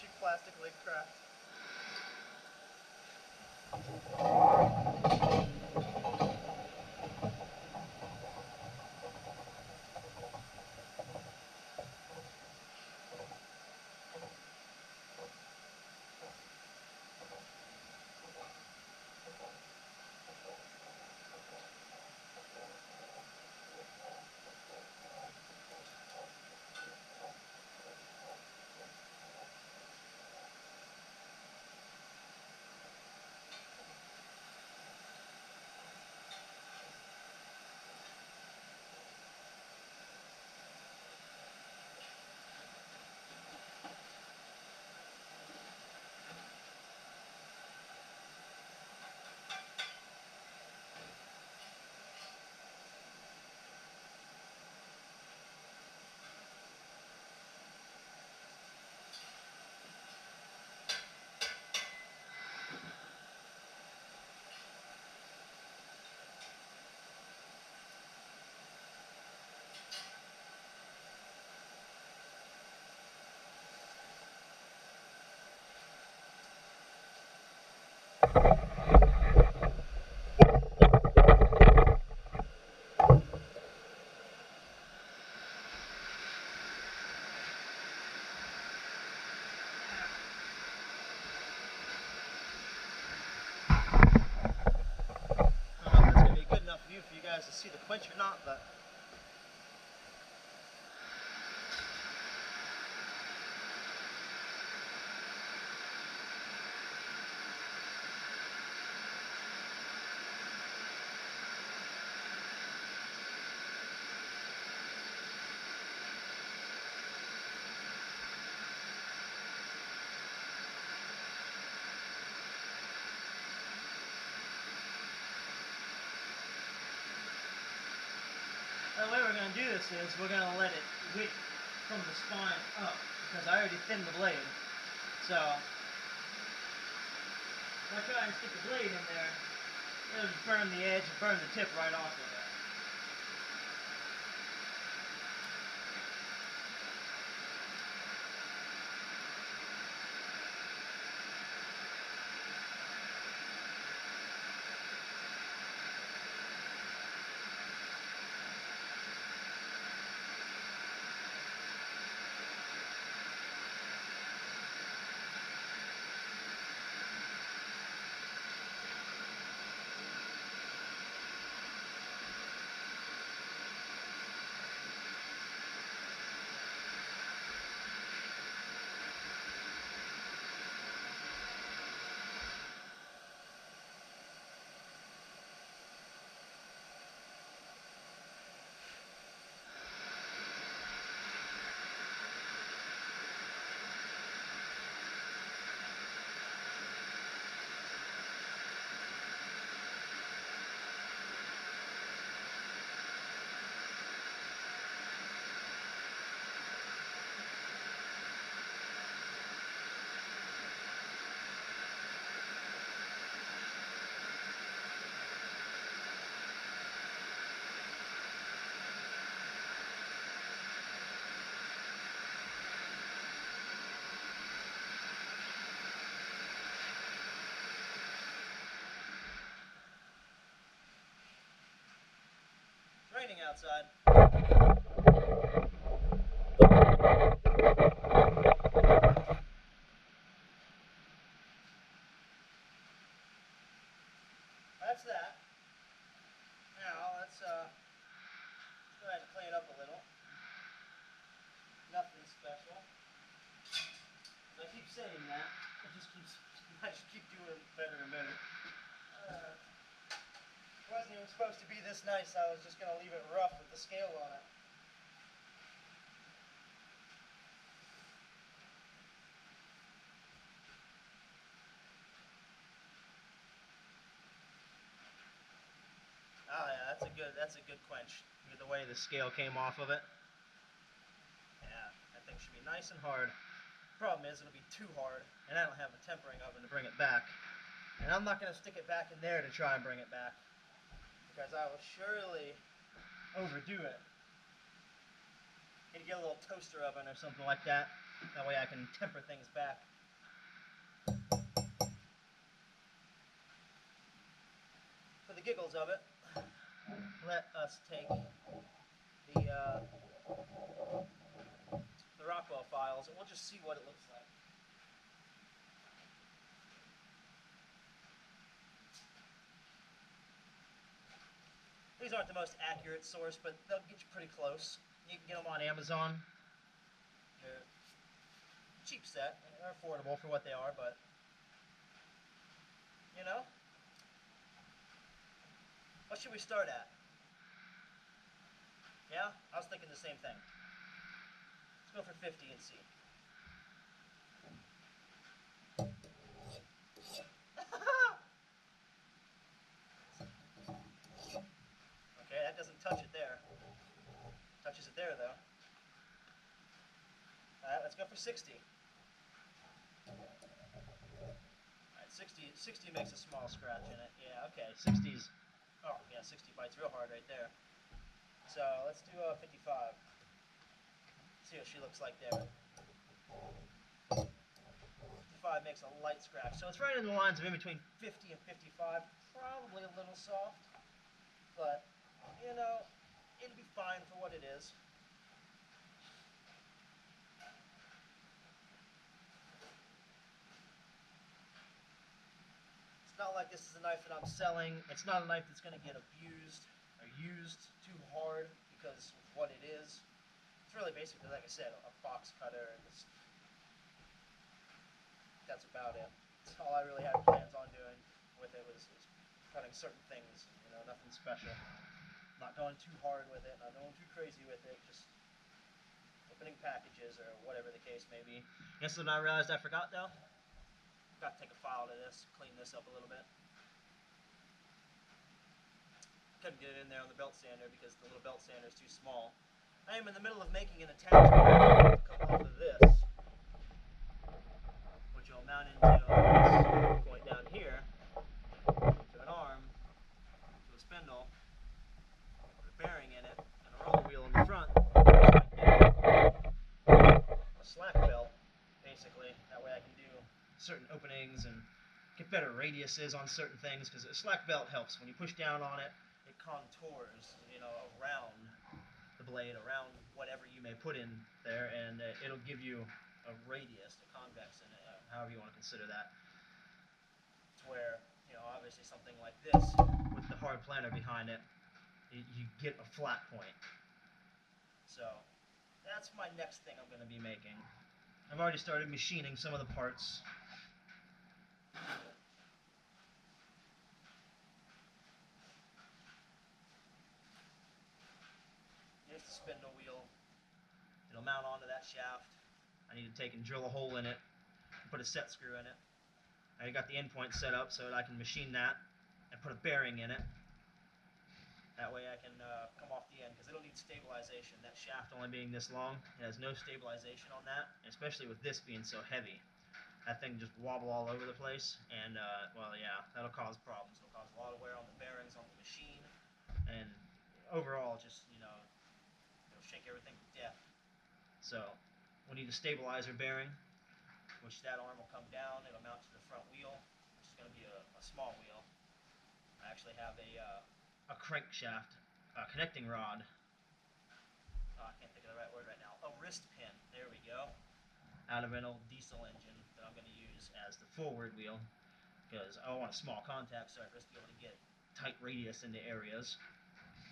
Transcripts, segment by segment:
Cheap plastic leg craft. For you guys to see the quench or not, but the way we're going to do this is we're going to let it wick from the spine up, because I already thinned the blade. So if I try and stick the blade in there, it'll burn the edge and burn the tip right off of it. raining outside. That's that. Now let's go ahead and clean it up a little. Nothing special. As I keep saying that, I just keep doing it better and better. It wasn't even supposed to be this nice. I was just going to leave it rough with the scale on it. Oh yeah, that's a good quench. Look at the way the scale came off of it. Yeah, that thing should be nice and hard. Problem is, it'll be too hard, and I don't have a tempering oven to bring it back. And I'm not going to stick it back in there to try and bring it back, because I will surely overdo it. Need to get a little toaster oven or something like that. That way I can temper things back. For the giggles of it, let us take the Rockwell files, and we'll just see what it looks like. These aren't the most accurate source, but they'll get you pretty close. You can get them on Amazon. They're cheap set. They're affordable for what they are, but, you know, what should we start at? Yeah, I was thinking the same thing. Let's go for 50 and see. Okay, that doesn't touch it there. Touches it there, though. Alright, let's go for 60. Alright, 60 makes a small scratch in it. Yeah, okay, 60's... Oh, yeah, 60 bites real hard right there. So, let's do 55. See what she looks like there. 55 makes a light scratch. So it's right in the lines of in between 50 and 55. Probably a little soft. But, you know, it'll be fine for what it is. It's not like this is a knife that I'm selling. It's not a knife that's going to get abused or used too hard because of what it is. It's really basically, like I said, a box cutter. And that's about it. That's all I really had plans on doing with it was cutting certain things. You know, nothing special. Not going too hard with it, not going too crazy with it, just opening packages or whatever the case may be. Guess what I realized I forgot though? Got to take a file to this, clean this up a little bit. Couldn't get it in there on the belt sander because the little belt sander is too small. I am in the middle of making an attachment to come off of this, which will mount into this point down here, to an arm, to a spindle, put a bearing in it, and a roller wheel in the front. A slack belt, basically. That way I can do certain openings and get better radiuses on certain things, because a slack belt helps. When you push down on it, it contours, you know, around the blade, around whatever you may put in there, and it'll give you a radius, a convex in it, however you want to consider that. It's where, you know, obviously something like this, with the hard planer behind it, you get a flat point. So, that's my next thing I'm going to be making. I've already started machining some of the parts. Here's the spindle wheel. It'll mount onto that shaft. I need to take and drill a hole in it and put a set screw in it. I got the end point set up so that I can machine that and put a bearing in it. That way I can come off the end, because it'll need stabilization. That shaft only being this long, it has no stabilization on that, especially with this being so heavy. That thing just wobble all over the place, and, well, yeah, that'll cause problems. It'll cause a lot of wear on the bearings on the machine, and overall just, you know, it'll shake everything to death. So, we need a stabilizer bearing, which that arm will come down. It'll mount to the front wheel, which is going to be a small wheel. I actually have a crankshaft connecting rod. Oh, I can't think of the right word right now. A wrist pin. There we go. Out of an old diesel engine that I'm going to use as the forward wheel, because I want a small contact surface to be able to get tight radius into areas.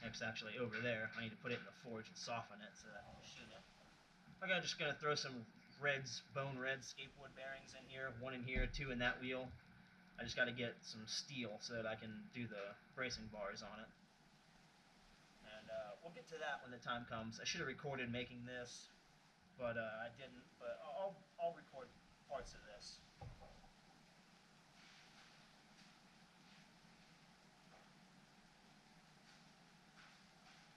It's actually over there. I need to put it in the forge and soften it so that I can machine it. Okay, I'm just going to throw some bone red skateboard bearings in here. One in here, two in that wheel. I just got to get some steel so that I can do the bracing bars on it. And we'll get to that when the time comes. I should have recorded making this, but I didn't. But I'll record parts of this.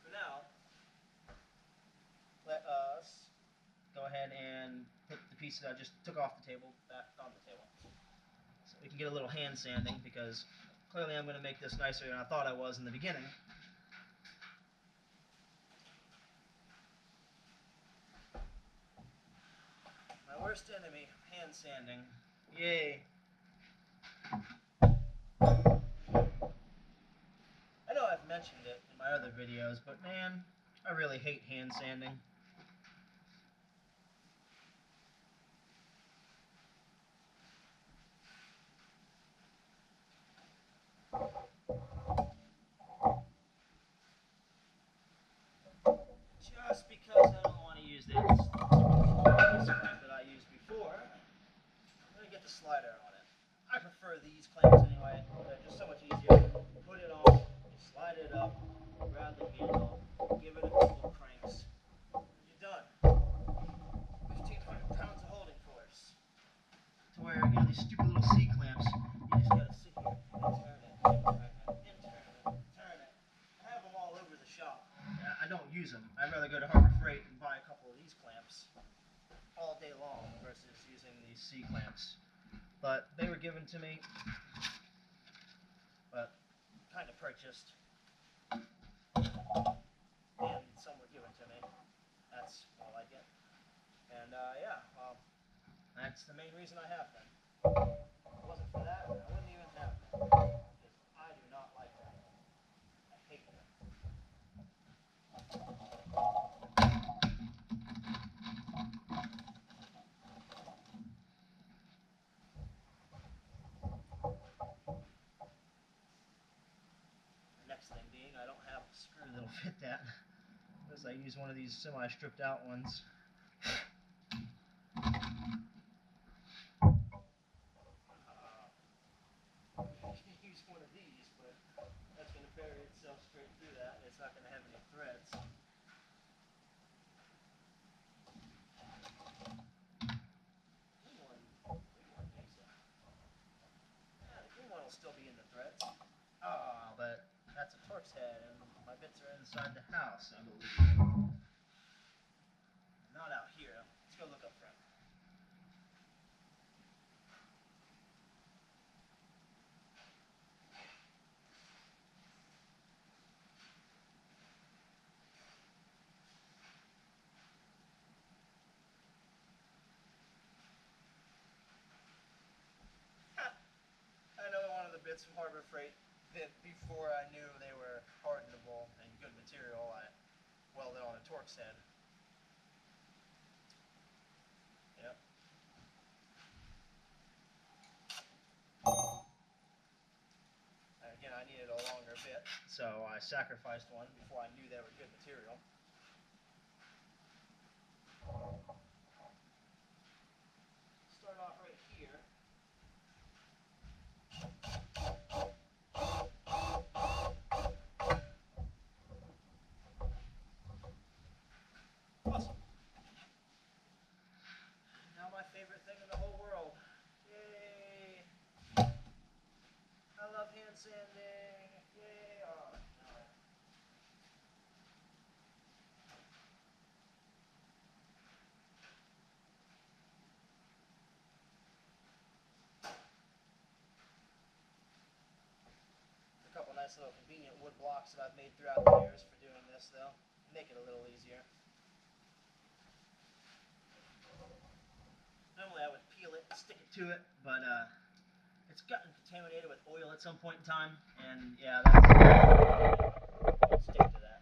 For now, let us go ahead and put the pieces I just took off the table back on the table. So we can get a little hand sanding, because clearly I'm going to make this nicer than I thought I was in the beginning. My worst enemy, hand sanding. Yay. I know I've mentioned it in my other videos, but man, I really hate hand sanding. Just because I don't want to use this clamp that I used before, I'm going to get the slider on it. I prefer these clamps anyway. They're just so much easier. Put it on, slide it up, grab the handle, give it a couple of cranks, and you're done. 1,500 pounds of holding force. To where, you know, these stupid little C clamps, you just got to sit here and turn it, and turn it, and turn it, and turn it. I have them all over the shop. I don't use them. I'd rather go to Harbor Freight and buy a couple of these clamps all day long versus using these C clamps. But they were given to me, but kind of purchased, and some were given to me. That's all I get. And yeah, well, that's the main reason I have them. If it wasn't for that, I wouldn't even have them, because I do not like them. I hate them. Next thing being, I don't have a screw that'll fit that, because I use one of these semi-stripped out ones. You can use one of these, but that's going to bury itself straight through that, and it's not going to have any threads. Green one makes it. Yeah, the green one will still be in the threads. Oh, but that's a Torx head, and my bits are inside the house, I believe. Not out here. Let's go look up front. I know one of the bits from Harbor Freight that before I knew they were hardenable and good material, I welded on a Torx head. Yep. Again, I needed a longer bit, so I sacrificed one before I knew they were good material. Start off right here. Awesome. Now my favorite thing in the whole world. Yay! I love hand sanding. Yay! Oh, no. A couple nice little convenient wood blocks that I've made throughout the years for doing this, though. Make it a little easier. Normally I would peel it and stick it to it, but it's gotten contaminated with oil at some point in time, and yeah, that's stick to that.